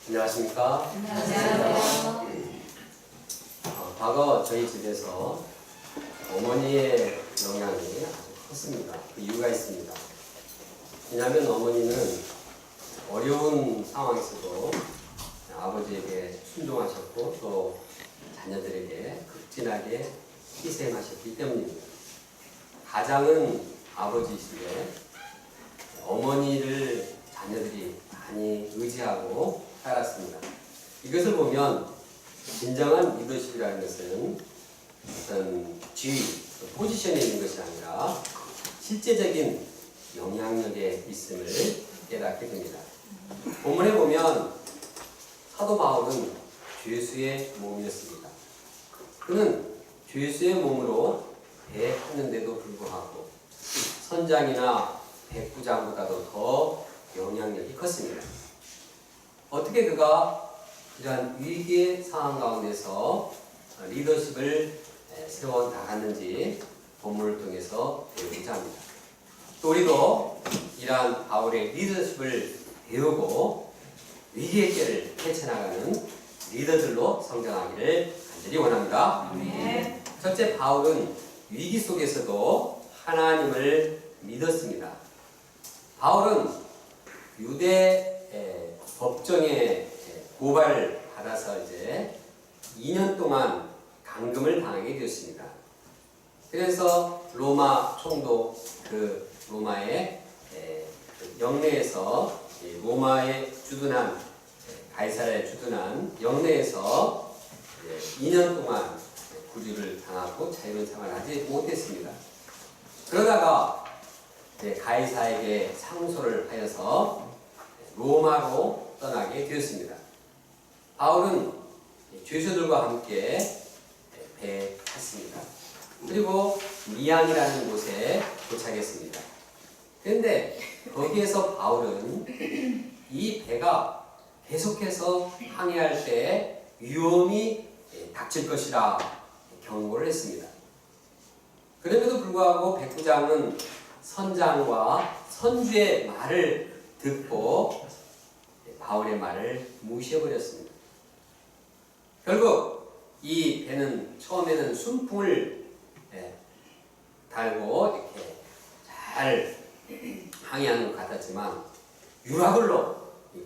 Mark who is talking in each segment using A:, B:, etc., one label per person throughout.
A: 안녕하십니까?
B: 안녕하세요.
A: 과거 저희 집에서 어머니의 영향이 아주 컸습니다. 그 이유가 있습니다. 왜냐하면 어머니는 어려운 상황에서도 아버지에게 순종하셨고 또 자녀들에게 극진하게 희생하셨기 때문입니다. 가장은 아버지이시되 어머니를 자녀들이 많이 의지하고 살았습니다. 이것을 보면 진정한 리더십이라는 것은 어떤 지위, 포지션에 있는 것이 아니라 실제적인 영향력에 있음을 깨닫게 됩니다. 본문에 보면 사도 바울은 죄수의 몸이었습니다. 그는 죄수의 몸으로 대했는데도 불구하고 선장이나 백부장보다도 더 영향력이 컸습니다. 어떻게 그가 이러한 위기의 상황 가운데서 리더십을 세워 나갔는지 본문을 통해서 배우고자 합니다. 또 우리도 이러한 바울의 리더십을 배우고 위기의 길을 헤쳐나가는 리더들로 성장하기를 간절히 원합니다.
B: 네.
A: 첫째, 바울은 위기 속에서도 하나님을 믿었습니다. 바울은 유대 법정에 고발을 받아서 이제 2년 동안 감금을 당하게 되었습니다. 그래서 로마 총독, 그 로마의 영내에서 로마에 주둔한 가이사랴에 주둔한 영내에서 2년 동안 구류를 당하고 자유로운 생활을 하지 못했습니다. 그러다가 가이사에게 상소를 하여서 로마로 떠나게 되었습니다. 바울은 죄수들과 함께 배에 탔습니다. 그리고 미안이라는 곳에 도착했습니다. 그런데 거기에서 바울은 이 배가 계속해서 항해할 때 위험이 닥칠 것이라 경고를 했습니다. 그럼에도 불구하고 백부장은 선장과 선주의 말을 듣고 바울의 말을 무시해버렸습니다. 결국 이 배는 처음에는 순풍을 달고 이렇게 잘 항해하는 것 같았지만 유라굴로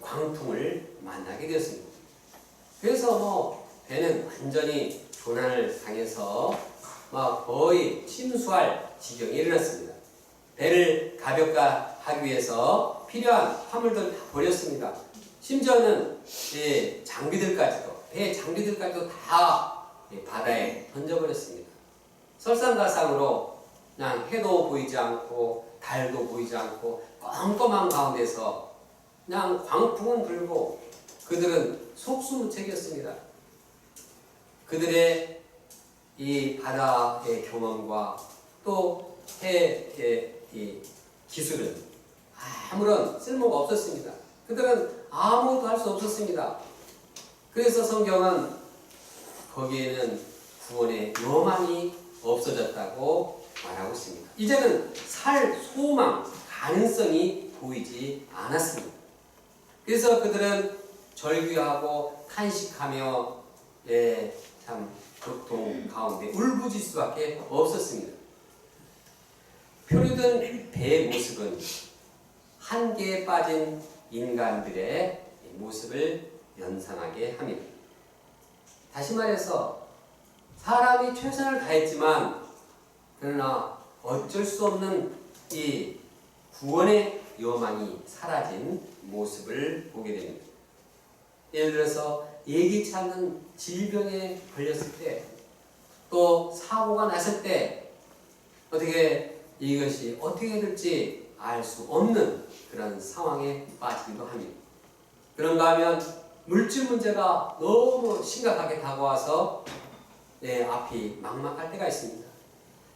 A: 광풍을 만나게 되었습니다. 그래서 배는 완전히 조난을 당해서 거의 침수할 지경에 이르렀습니다. 배를 가볍게 하기 위해서 필요한 화물들 다 버렸습니다. 심지어는 장비들까지도, 배 장비들까지도 다 바다에 던져버렸습니다. 설상가상으로 그냥 해도 보이지 않고 달도 보이지 않고 껌껌한 가운데서 그냥 광풍은 불고 그들은 속수무책이었습니다. 그들의 이 바다의 경험과 또 해의 이 기술은 아무런 쓸모가 없었습니다. 그들은 아무것도 할 수 없었습니다. 그래서 성경은 거기에는 구원의 여망이 없어졌다고 말하고 있습니다. 이제는 살 소망, 가능성이 보이지 않았습니다. 그래서 그들은 절규하고 탄식하며 참 고통 가운데 울부짖을 수밖에 없었습니다. 표류된 배의 모습은 한계에 빠진 인간들의 모습을 연상하게 합니다. 다시 말해서 사람이 최선을 다했지만 그러나 어쩔 수 없는 이 구원의 여망이 사라진 모습을 보게 됩니다. 예를 들어서 예기치 않은 질병에 걸렸을 때, 또 사고가 났을 때 어떻게 이것이 어떻게 될지 알 수 없는 그런 상황에 빠지기도 합니다. 그런가 하면 물질 문제가 너무 심각하게 다가와서 앞이 막막할 때가 있습니다.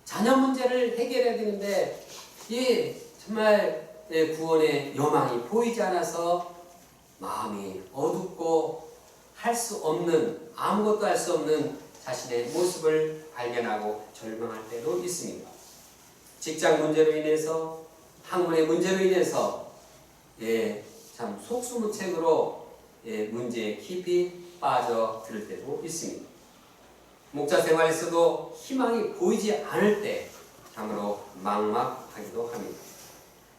A: 자녀 문제를 해결해야 되는데 정말 구원의 여망이 보이지 않아서 마음이 어둡고 할 수 없는, 아무것도 할 수 없는 자신의 모습을 발견하고 절망할 때도 있습니다. 직장 문제로 인해서, 학문의 문제로 인해서 참 속수무책으로 문제에 깊이 빠져들 때도 있습니다. 목자 생활에서도 희망이 보이지 않을 때 참으로 막막하기도 합니다.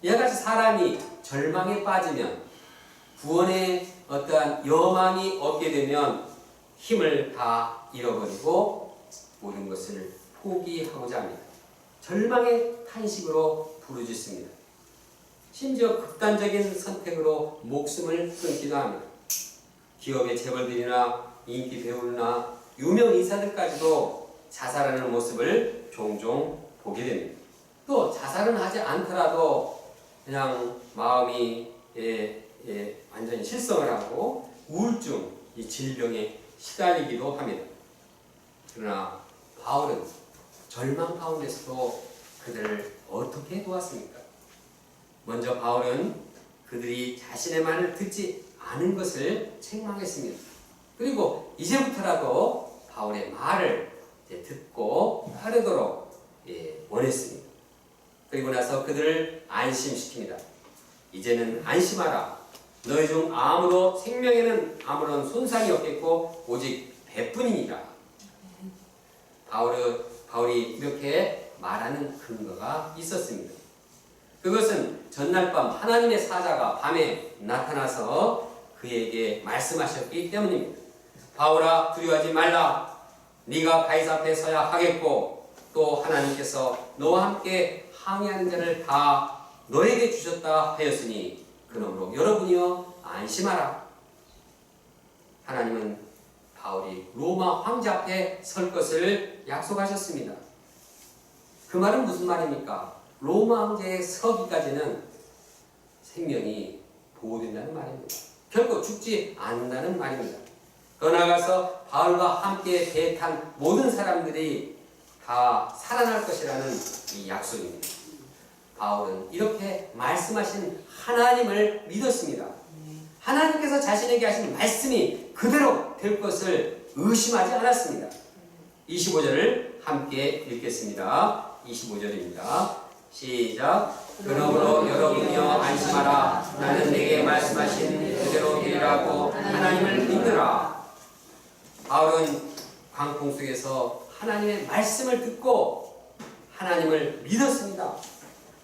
A: 이와 같이 사람이 절망에 빠지면, 구원의 어떠한 여망이 없게 되면 힘을 다 잃어버리고 모든 것을 포기하고자 합니다. 절망의 탄식으로 부르짖습니다. 심지어 극단적인 선택으로 목숨을 끊기도 합니다. 기업의 재벌들이나 인기 배우나 유명 인사들까지도 자살하는 모습을 종종 보게 됩니다. 또 자살은 하지 않더라도 그냥 마음이 완전히 실성을 하고 우울증, 이 질병에 시달리기도 합니다. 그러나 바울은 절망 가운데서도 그들을 어떻게 도왔습니까? 먼저 바울은 그들이 자신의 말을 듣지 않은 것을 책망했습니다. 그리고 이제부터라도 바울의 말을 듣고 따르도록 원했습니다. 그리고 나서 그들을 안심시킵니다. 이제는 안심하라. 너희 중 아무도 생명에는 아무런 손상이 없겠고 오직 배뿐이니라. 바울이 이렇게 말하는 근거가 있었습니다. 그것은 전날 밤 하나님의 사자가 밤에 나타나서 그에게 말씀하셨기 때문입니다. 바울아, 두려워하지 말라. 네가 가이사 앞에 서야 하겠고 또 하나님께서 너와 함께 항해하는 자를 다 너에게 주셨다 하였으니 그러므로 여러분이여 안심하라. 하나님은 바울이 로마 황제 앞에 설 것을 약속하셨습니다. 그 말은 무슨 말입니까? 로마 황제에 서기까지는 생명이 보호된다는 말입니다. 결코 죽지 않는다는 말입니다. 더 나아가서 바울과 함께 배 탄 모든 사람들이 다 살아날 것이라는 이 약속입니다. 바울은 이렇게 말씀하신 하나님을 믿었습니다. 하나님께서 자신에게 하신 말씀이 그대로 될 것을 의심하지 않았습니다. 25절을 함께 읽겠습니다. 25절입니다. 시작. 그러므로 여러분이여 안심하라. 나는 내게 말씀하신 그대로 되리라고 하나님을 믿으라. 바울은 광풍 속에서 하나님의 말씀을 듣고 하나님을 믿었습니다.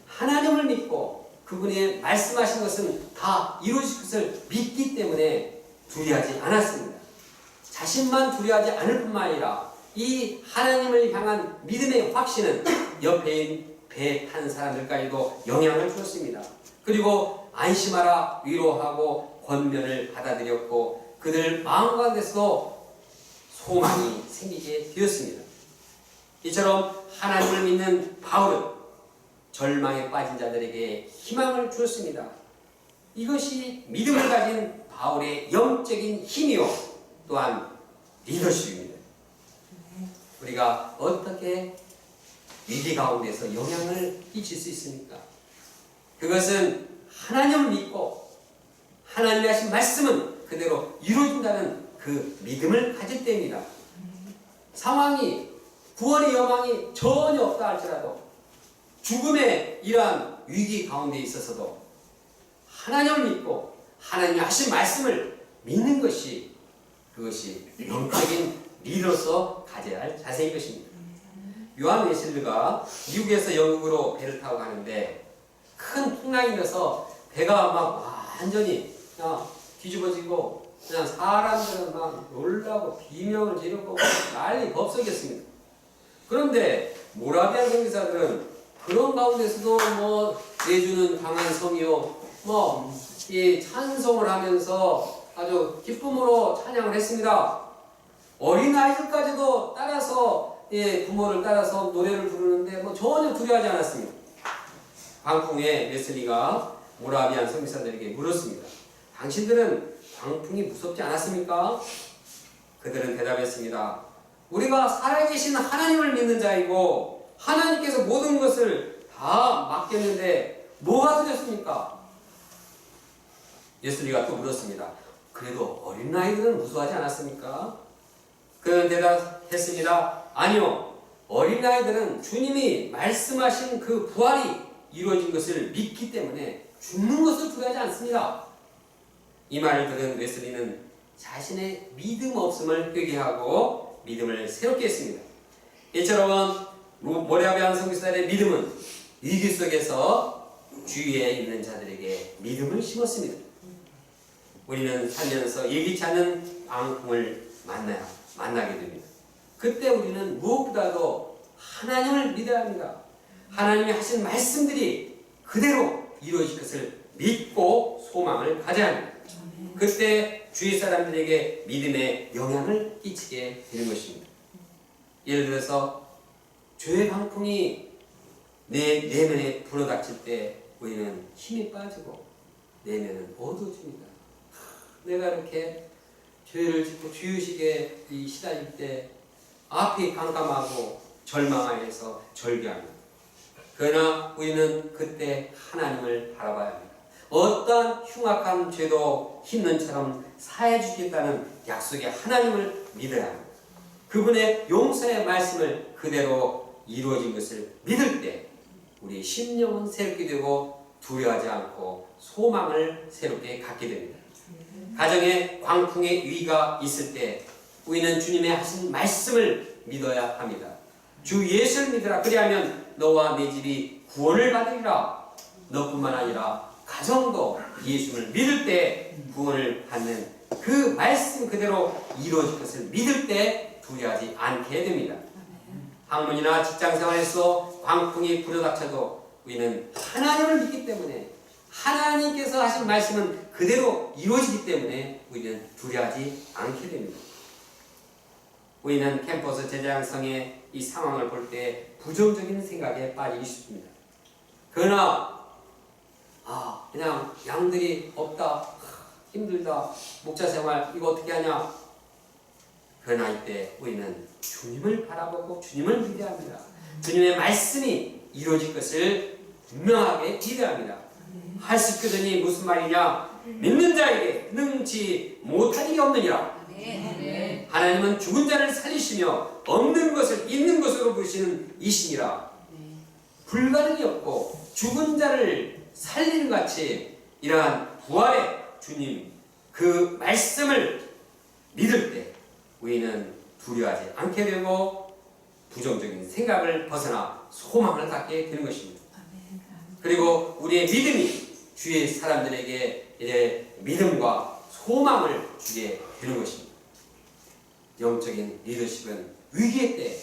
A: 하나님을 믿고 그분의 말씀하신 것은 다 이루어질 것을 믿기 때문에 두려워하지 않았습니다. 자신만 두려워하지 않을 뿐만 아니라 이 하나님을 향한 믿음의 확신은 옆에 배 탄 사람들까지도 영향을 주었습니다. 그리고 안심하라 위로하고 권면을 받아들였고 그들 마음 가운데서도 소망이 생기게 되었습니다. 이처럼 하나님을 믿는 바울은 절망에 빠진 자들에게 희망을 주었습니다. 이것이 믿음을 가진 바울의 영적인 힘이요 또한 리더십입니다. 우리가 어떻게 위기 가운데서 영향을 끼칠 수 있습니까? 그것은 하나님을 믿고 하나님이 하신 말씀은 그대로 이루어진다는 그 믿음을 가질 때입니다. 상황이 구원의 여망이 전혀 없다 할지라도 죽음의 이러한 위기 가운데 있어서도 하나님을 믿고 하나님이 하신 말씀을 믿는 것이 그것이 영적인 리더로서 가져야 할 자세인 것입니다. 요한 웨슬리가 미국에서 영국으로 배를 타고 가는데 큰 풍랑이 일어서 배가 막 완전히 뒤집어지고 그냥 사람들은 막 놀라고 비명을 지르고 난리 법석이었습니다. 그런데 모라비안 선교사들은 그런 가운데서도 내주는 강한 성이요 이 찬송을 하면서 아주 기쁨으로 찬양을 했습니다. 어린아이들까지도 따라서 부모를 따라서 노래를 부르는데 전혀 두려워하지 않았습니다. 광풍에 웨슬리가 모라비안 선교사들에게 물었습니다. 당신들은 광풍이 무섭지 않았습니까? 그들은 대답했습니다. 우리가 살아계신 하나님을 믿는 자이고 하나님께서 모든 것을 다 맡겼는데 뭐가 두렵습니까? 웨슬리가 또 물었습니다. 그래도 어린아이들은 무서워하지 않았습니까? 그는 대답했습니다. 아니요, 어린아이들은 주님이 말씀하신 그 부활이 이루어진 것을 믿기 때문에 죽는 것을 두려워하지 않습니다. 이 말을 들은 웨슬리는 자신의 믿음 없음을 회개하고 믿음을 새롭게 했습니다. 이처럼 모라비안 선교사들의 믿음은 위기 속에서 주위에 있는 자들에게 믿음을 심었습니다. 우리는 살면서 예기치 않은 광풍을 만나게 됩니다. 그때 우리는 무엇보다도 하나님을 믿어야 합니다. 하나님이 하신 말씀들이 그대로 이루어질 것을 믿고 소망을 가져야 합니다. 그때 주위 사람들에게 믿음의 영향을 끼치게 되는 것입니다. 예를 들어서 죄의 광풍이 내 내면에 불어닥칠 때 우리는 힘이 빠지고 내면은 어두워집니다. 내가 이렇게 죄를 짓고 죄의식에 시달릴 때 앞이 깜깜하고 절망하여서 절규합니다. 그러나 우리는 그때 하나님을 바라봐야 합니다. 어떠한 흉악한 죄도 흰눈처럼 사해 주겠다는 약속의 하나님을 믿어야 합니다. 그분의 용서의 말씀을 그대로 이루어진 것을 믿을 때 우리 심령은 새롭게 되고 두려워하지 않고 소망을 새롭게 갖게 됩니다. 가정에 광풍의 위기가 있을 때 우리는 주님의 하신 말씀을 믿어야 합니다. 주 예수를 믿으라. 그리하면 너와 내 집이 구원을 받으리라. 너뿐만 아니라 가정도 예수를 믿을 때 구원을 받는 그 말씀 그대로 이루어질 것을 믿을 때 두려워하지 않게 됩니다. 학문이나 직장생활에서 광풍이 불어닥쳐도 우리는 하나님을 믿기 때문에 하나님께서 하신 말씀은 그대로 이루어지기 때문에 우리는 두려워하지 않게 됩니다. 우리는 캠퍼스 제자양성의 이 상황을 볼 때 부정적인 생각에 빠지기 쉽습니다. 그러나 그냥 양들이 없다, 힘들다, 목자생활 이거 어떻게 하냐. 그러나 이때 우리는 주님을 바라보고 주님을 믿어야 합니다. 주님의 말씀이 이루어질 것을 분명하게 기대합니다. 할식교전이 무슨 말이냐? 믿는 자에게 능치 못할 일이 없느니라. 하나님은 죽은 자를 살리시며 없는 것을 있는 것으로 부르시는 이신이라. 불가능이 없고 죽은 자를 살리는 같이 이러한 부활의 주님 그 말씀을 믿을 때 우리는 두려워하지 않게 되고 부정적인 생각을 벗어나 소망을 갖게 되는 것입니다. 그리고 우리의 믿음이 주위의 사람들에게 이제 믿음과 소망을 주게 되는 것입니다. 영적인 리더십은 위기의 때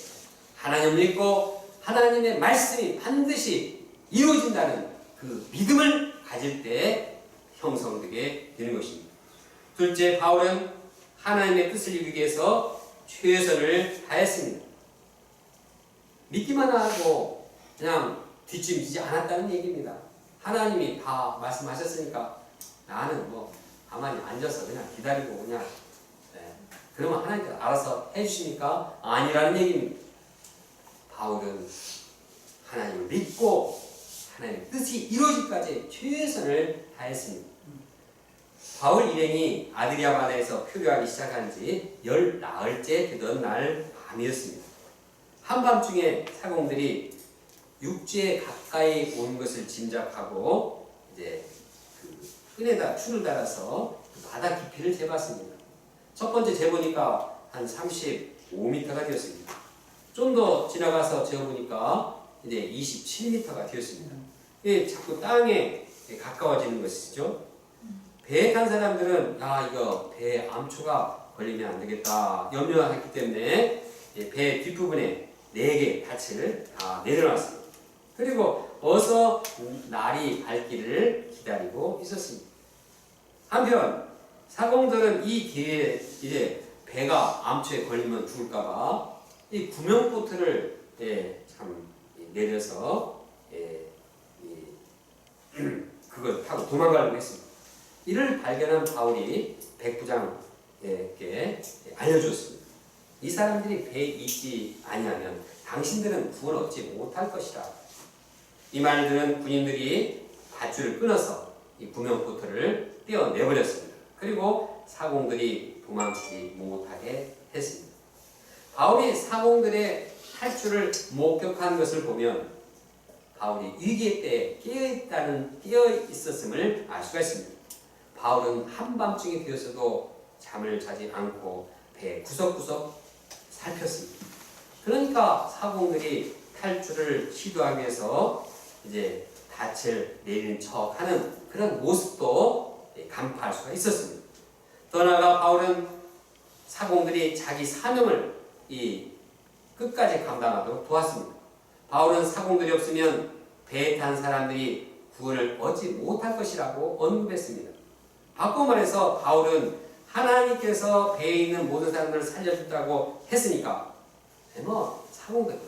A: 하나님을 믿고 하나님의 말씀이 반드시 이루어진다는 그 믿음을 가질 때 형성되게 되는 것입니다. 둘째, 바울은 하나님의 뜻을 이루기 위해서 최선을 다했습니다. 믿기만 하고 그냥 뒷짐지지 않았다는 얘기입니다. 하나님이 다 말씀하셨으니까 나는 가만히 앉아서 그냥 기다리고 그냥 그러면 하나님께서 알아서 해주시니까 아니라는 얘기입니다. 바울은 하나님을 믿고 하나님의 뜻이 이루어지기까지 최선을 다했습니다. 바울 일행이 아드리아 바다에서 표류하기 시작한 지 10나흘째 되던 날 밤이었습니다. 한밤중에 사공들이 육지에 가까이 온 것을 짐작하고 이제 그 끈에다 줄을 달아서 바다 깊이를 재봤습니다. 첫 번째 재보니까 한 35m가 되었습니다. 좀 더 지나가서 재보니까 이제 27m가 되었습니다. 이게 자꾸 땅에 가까워지는 것이죠. 배에 탄 사람들은 이거 배에 암초가 걸리면 안 되겠다 염려했기 때문에 배 뒷부분에 4개 닻을 다 내려놨습니다. 그리고 어서 날이 밝기를 기다리고 있었습니다. 한편 사공들은 이 기회에 이제 배가 암초에 걸리면 죽을까봐 이 구명보트를 참 내려서 그걸 타고 도망가려고 했습니다. 이를 발견한 바울이 백부장에게 알려주었습니다. 이 사람들이 배에 있지 아니하면 당신들은 구원 얻지 못할 것이라. 이 말을 들은 군인들이 밧줄을 끊어서 이 구명보트를 떼어내버렸습니다. 그리고 사공들이 도망치지 못하게 했습니다. 바울이 사공들의 탈출을 목격한 것을 보면 바울이 위기의 때에 깨어 있었음을 알 수가 있습니다. 바울은 한밤중이 되었어도 잠을 자지 않고 배 구석구석 살폈습니다. 그러니까 사공들이 탈출을 시도하기 위해서 이제 닻을 내리는 척하는 그런 모습도 간파할 수가 있었습니다. 더 나아가 바울은 사공들이 자기 사명을 끝까지 감당하도록 도왔습니다. 바울은 사공들이 없으면 배에 탄 사람들이 구원을 얻지 못할 것이라고 언급했습니다. 바꿔 말해서 바울은 하나님께서 배에 있는 모든 사람들을 살려준다고 했으니까 사공들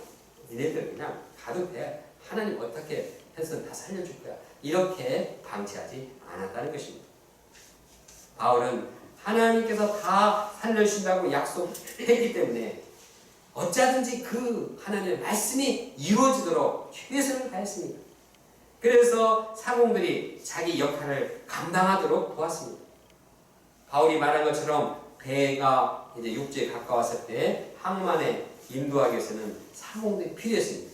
A: 니네들 그냥 가도 돼. 하나님 어떻게 해서 다 살려줄 거야. 이렇게 방치하지 않았다는 것입니다. 바울은 하나님께서 다 살려주신다고 약속했기 때문에 어쩌든지 그 하나님의 말씀이 이루어지도록 최선을 다했습니다. 그래서 사공들이 자기 역할을 감당하도록 도왔습니다. 바울이 말한 것처럼 배가 이제 육지에 가까웠을 때 항만에 인도하기 위해서는 사공들이 필요했습니다.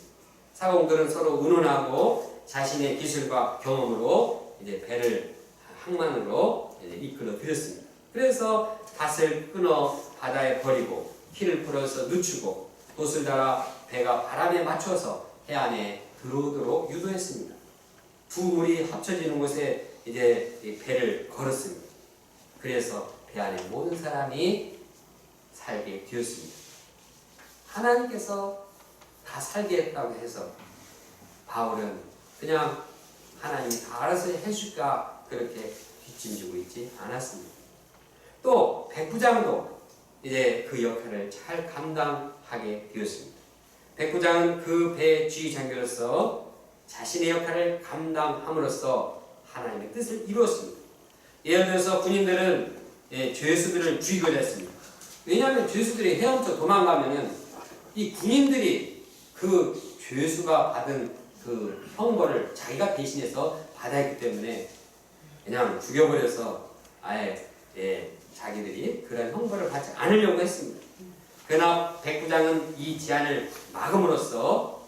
A: 사공들은 서로 의논하고 자신의 기술과 경험으로 이제 배를 항만으로 이제 이끌어 드렸습니다. 그래서 닷을 끊어 바다에 버리고 키를 풀어서 늦추고 돛을 달아 배가 바람에 맞춰서 해안에 들어오도록 유도했습니다. 두 물이 합쳐지는 곳에 이제 배를 걸었습니다. 그래서 배 안에 모든 사람이 살게 되었습니다. 하나님께서 다 살게 했다고 해서 바울은 그냥 하나님이 다 알아서 해줄까 그렇게 뒷짐지고 있지 않았습니다. 또 백부장도 이제 그 역할을 잘 감당하게 되었습니다. 백부장은 그 배의 지휘장교로서 자신의 역할을 감당함으로써 하나님의 뜻을 이루었습니다. 예를 들어서 군인들은 죄수들을 죽이고자 했습니다. 왜냐하면 죄수들이 헤엄쳐 도망가면은 이 군인들이 그 죄수가 받은 그 형벌을 자기가 대신해서 받아야 했기 때문에 그냥 죽여버려서 아예 자기들이 그런 형벌을 받지 않으려고 했습니다. 그러나 백부장은 이 제안을 막음으로써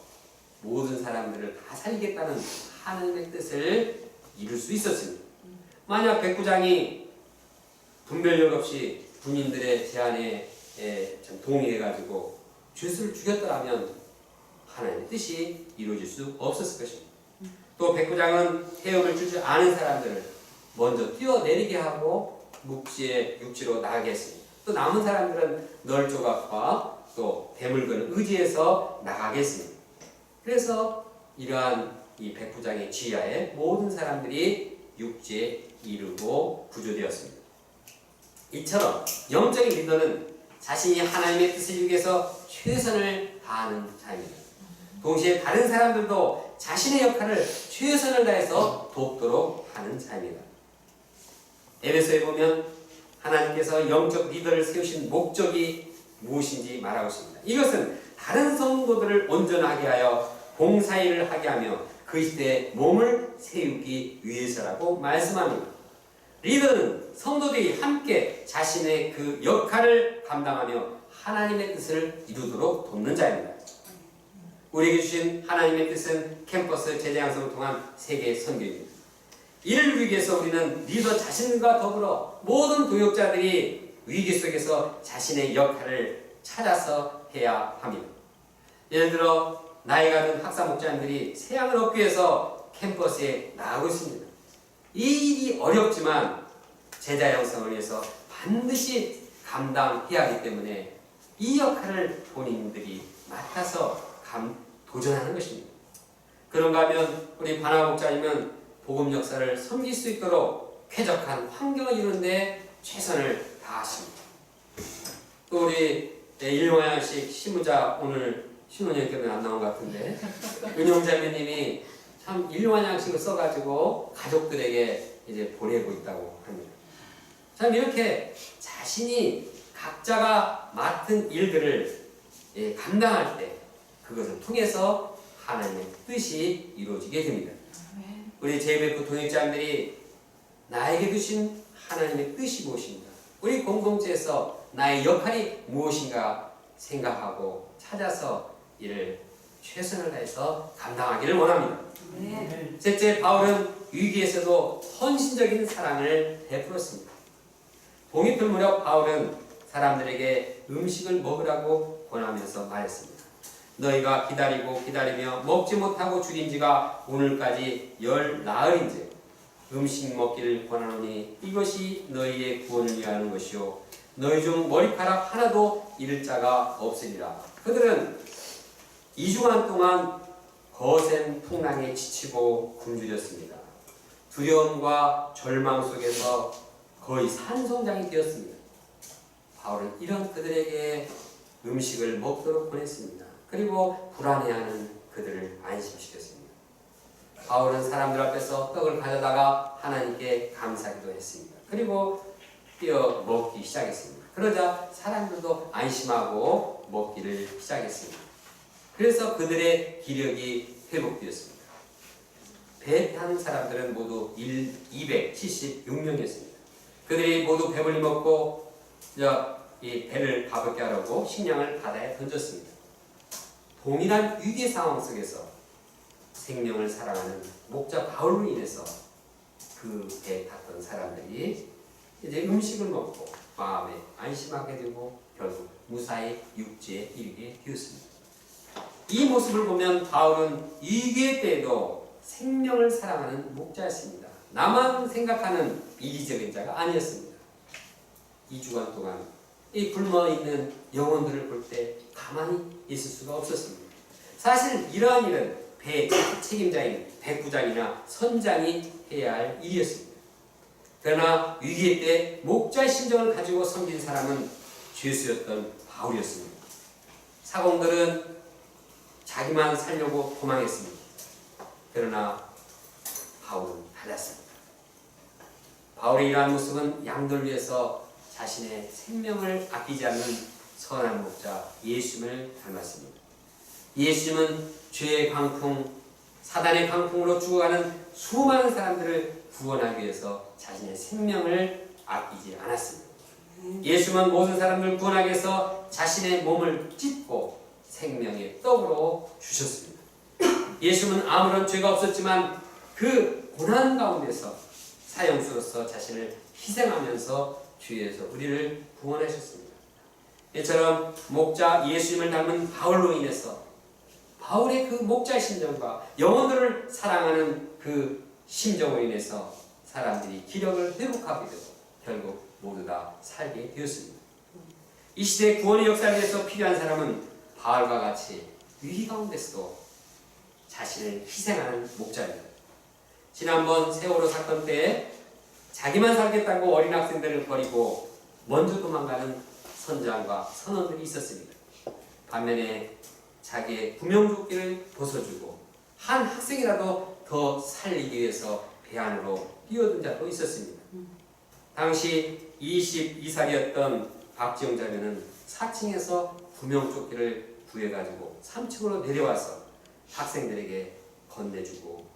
A: 모든 사람들을 다 살리겠다는 하나님의 뜻을 이룰 수 있었습니다. 만약 백부장이 분별력 없이 군인들의 제안에 동의해가지고 죄수를 죽였더라면 하나님의 뜻이 이루어질 수 없었을 것입니다. 또 백부장은 헤엄을 줄 줄 아는 사람들을 먼저 뛰어내리게 하고 육지로 나가게 했습니다. 또 남은 사람들은 널 조각과 또 대물건을 의지해서 나가게 했습니다. 그래서 이러한 이 백부장의 지휘하에 모든 사람들이 육지에 이르고 구조되었습니다. 이처럼 영적인 리더는 자신이 하나님의 뜻을 이루기 위해서 최선을 다하는 자입니다. 동시에 다른 사람들도 자신의 역할을 최선을 다해서 돕도록 하는 자입니다. 에베소에 보면 하나님께서 영적 리더를 세우신 목적이 무엇인지 말하고 있습니다. 이것은 다른 성도들을 온전하게 하여 봉사일을 하게 하며 그 시대에 몸을 세우기 위해서라고 말씀합니다. 리더는 성도들이 함께 자신의 그 역할을 감당하며 하나님의 뜻을 이루도록 돕는 자입니다. 우리에게 주신 하나님의 뜻은 캠퍼스 제자 양성을 통한 세계 선교입니다. 이를 이루기 위해서 우리는 리더 자신과 더불어 모든 동역자들이 위기 속에서 자신의 역할을 찾아서 해야 합니다. 예를 들어 나이가 든 학사 목자님들이 세양을 얻기 위해서 캠퍼스에 나가고 있습니다. 이 일이 어렵지만 제자 양성을 위해서 반드시 감당해야 하기 때문에 이 역할을 본인들이 맡아서 도전하는 것입니다. 그런가 하면 우리 바나바 목자님은 복음 역사를 섬길 수 있도록 쾌적한 환경을 이루는데 최선을 다하십니다. 또 우리 일용화양식 신부자 오늘 신혼여행 때문에 안 나온 것 같은데 은용자매님이 참 일용화양식을 써가지고 가족들에게 이제 보내고 있다고 합니다. 참 이렇게 자신이 각자가 맡은 일들을 감당할 때 그것을 통해서 하나님의 뜻이 이루어지게 됩니다. 우리 JBF 동역자들이 나에게 주신 하나님의 뜻이 무엇인가? 우리 공동체에서 나의 역할이 무엇인가 생각하고 찾아서 이를 최선을 다해서 감당하기를 원합니다.
B: 네.
A: 셋째, 바울은 위기에서도 헌신적인 사랑을 베풀었습니다. 동이틀 무렵 바울은 사람들에게 음식을 먹으라고 권하면서 말했습니다. 너희가 기다리며 먹지 못하고 죽인 지가 오늘까지 10나흘인즉 음식 먹기를 권하노니 이것이 너희의 구원을 위하는 것이요 너희 중 머리카락 하나도 잃을 자가 없으리라. 그들은 2주간 동안 거센 풍랑에 지치고 굶주렸습니다. 두려움과 절망 속에서 거의 산송장이 되었습니다. 바울은 이런 그들에게 음식을 먹도록 보냈습니다. 그리고 불안해하는 그들을 안심시켰습니다. 바울은 사람들 앞에서 떡을 가져다가 하나님께 감사기도 했습니다. 그리고 떼어 먹기 시작했습니다. 그러자 사람들도 안심하고 먹기를 시작했습니다. 그래서 그들의 기력이 회복되었습니다. 배 탄 사람들은 모두 276명이었습니다. 그들이 모두 배불리 먹고 이 배를 가볍게 하려고 식량을 바다에 던졌습니다. 동일한 위기 상황 속에서 생명을 사랑하는 목자 바울로 인해서 그 배에 탔던 사람들이 이제 음식을 먹고 마음에 안심하게 되고 결국 무사히 육지에 이르게 되었습니다. 이 모습을 보면 바울은 위기의 때에도 생명을 사랑하는 목자였습니다. 나만 생각하는 이기적인 자가 아니었습니다. 2주간 동안 이 굶어있는 영혼들을 볼 때 가만히 있을 수가 없었습니다. 사실 이러한 일은 배 책임자인 백부장이나 선장이 해야 할 일이었습니다. 그러나 위기의 때 목자의 심정을 가지고 섬긴 사람은 죄수였던 바울이었습니다. 사공들은 자기만 살려고 도망했습니다. 그러나 바울은 달랐습니다. 바울의 이러한 모습은 양들 위해서 자신의 생명을 아끼지 않는 선한 목자 예수님을 닮았습니다. 예수님은 죄의 광풍, 사단의 광풍으로 죽어가는 수많은 사람들을 구원하기 위해서 자신의 생명을 아끼지 않았습니다. 예수님은 모든 사람들을 구원하기 위해서 자신의 몸을 찢고 생명의 떡으로 주셨습니다. 예수님은 아무런 죄가 없었지만 그 고난 가운데서 사형수로서 자신을 희생하면서 주위에서 우리를 구원하셨습니다. 이처럼 목자 예수님을 닮은 바울로 인해서 바울의 그 목자의 심정과 영혼들을 사랑하는 그 심정으로 인해서 사람들이 기력을 회복하게 되고 결국 모두 다 살게 되었습니다. 이 시대의 구원의 역사를 위해서 필요한 사람은 바울과 같이 위기 가운데서도 자신을 희생하는 목자입니다. 지난번 세월호 사건 때 자기만 살겠다고 어린 학생들을 버리고 먼저 도망가는 선장과 선원들이 있었습니다. 반면에 자기의 구명조끼를 벗어주고 한 학생이라도 더 살리기 위해서 배 안으로 뛰어든 자도 있었습니다. 당시 22살이었던 박지영 자매는 4층에서 구명조끼를 구해가지고 3층으로 내려와서 학생들에게 건네주고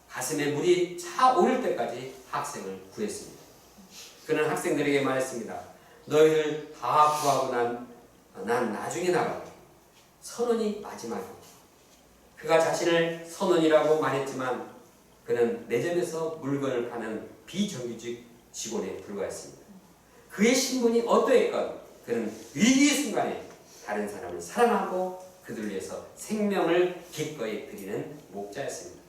A: 가슴에 물이 차 오를 때까지 학생을 구했습니다. 그는 학생들에게 말했습니다. 너희들 다 구하고 난 나중에 나가고 선원이 마지막이고 그가 자신을 선원이라고 말했지만 그는 매점에서 물건을 파는 비정규직 직원에 불과했습니다. 그의 신분이 어떠했건 그는 위기의 순간에 다른 사람을 사랑하고 그들을 위해서 생명을 기꺼이 드리는 목자였습니다.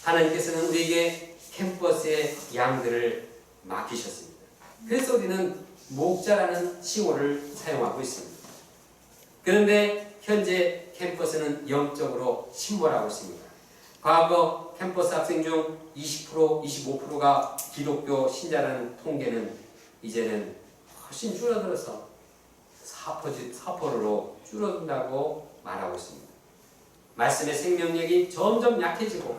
A: 하나님께서는 우리에게 캠퍼스의 양들을 맡기셨습니다. 그래서 우리는 목자라는 칭호를 사용하고 있습니다. 그런데 현재 캠퍼스는 영적으로 침몰하고 있습니다. 과거 캠퍼스 학생 중 20%, 25%가 기독교 신자라는 통계는 이제는 훨씬 줄어들어서 4%로 줄어든다고 말하고 있습니다. 말씀의 생명력이 점점 약해지고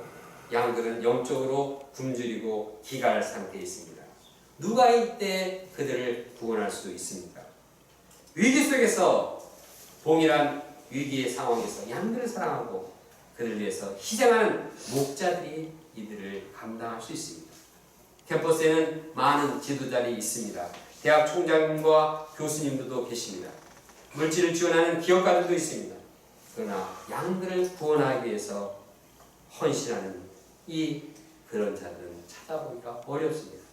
A: 양들은 영적으로 굶주리고 기갈 상태에 있습니다. 누가 이때 그들을 구원할 수 있습니까? 위기 속에서 동일한 위기의 상황에서 양들을 사랑하고 그들을 위해서 희생하는 목자들이 이들을 감당할 수 있습니다. 캠퍼스에는 많은 지도자들이 있습니다. 대학 총장님과 교수님들도 계십니다. 물질을 지원하는 기업가들도 있습니다. 그러나 양들을 구원하기 위해서 헌신하는 그런 자들은 찾아보기가 어렵습니다.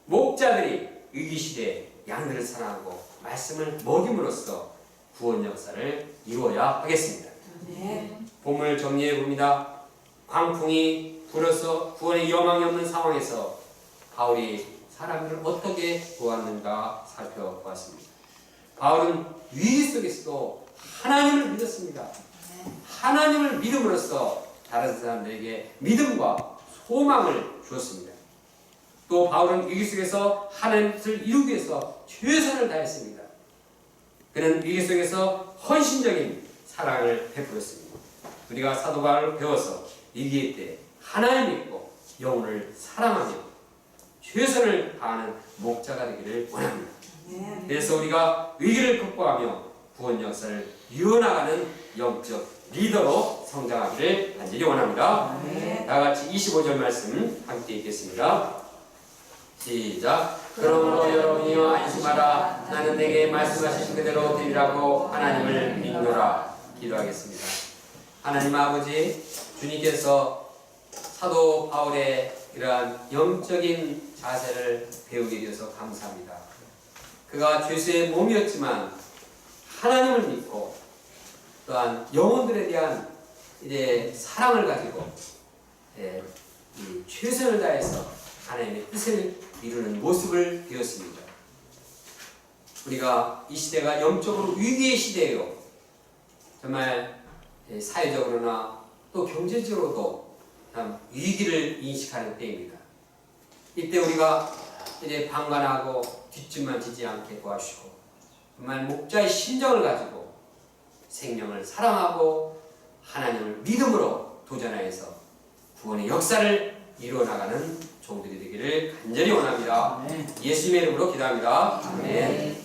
A: 목자들이 위기시대에 양들을 사랑하고 말씀을 먹임으로써 구원 역사를 이루어야 하겠습니다.
B: 네.
A: 본문을 정리해 봅니다. 광풍이 불어서 구원의 여망이 없는 상황에서 바울이 사람들을 어떻게 도왔는가 살펴보았습니다. 바울은 위기 속에서도 하나님을 믿었습니다. 하나님을 믿음으로써 다른 사람들에게 믿음과 소망을 주었습니다. 또 바울은 위기 속에서 하나님의 뜻을 이루기 위해서 최선을 다했습니다. 그는 위기 속에서 헌신적인 사랑을 베풀었습니다. 우리가 사도 바울을 배워서 위기 때 하나님 믿고 영혼을 사랑하며 최선을 다하는 목자가 되기를 원합니다. 그래서 우리가 위기를 극복하며 구원 역사를 이어나가는 영적 리더로 성장하기를 간절히 원합니다. 다같이 25절 말씀 함께 읽겠습니다. 시작. 그러므로 여러분이여 안심하라. 나는 내게 말씀하신 그대로 되리라고 하나님을 믿노라. 기도하겠습니다. 하나님 아버지, 주님께서 사도 바울의 이러한 영적인 자세를 배우게 되어서 감사합니다. 그가 죄수의 몸이었지만 하나님을 믿고 또한 영혼들에 대한 사랑을 가지고 최선을 다해서 하나님의 뜻을 이루는 모습을 배웠습니다. 우리가 이 시대가 영적으로 위기의 시대예요. 정말 사회적으로나 또 경제적으로도 참 위기를 인식하는 때입니다. 이때 우리가 방관하고 뒷짐만 지지 않게 도와주시고 정말 목자의 심정을 가지고 생명을 사랑하고 하나님을 믿음으로 도전하여서 구원의 역사를 이루어나가는 종들이 되기를 간절히 원합니다. 예수님의 이름으로 기도합니다. 아멘.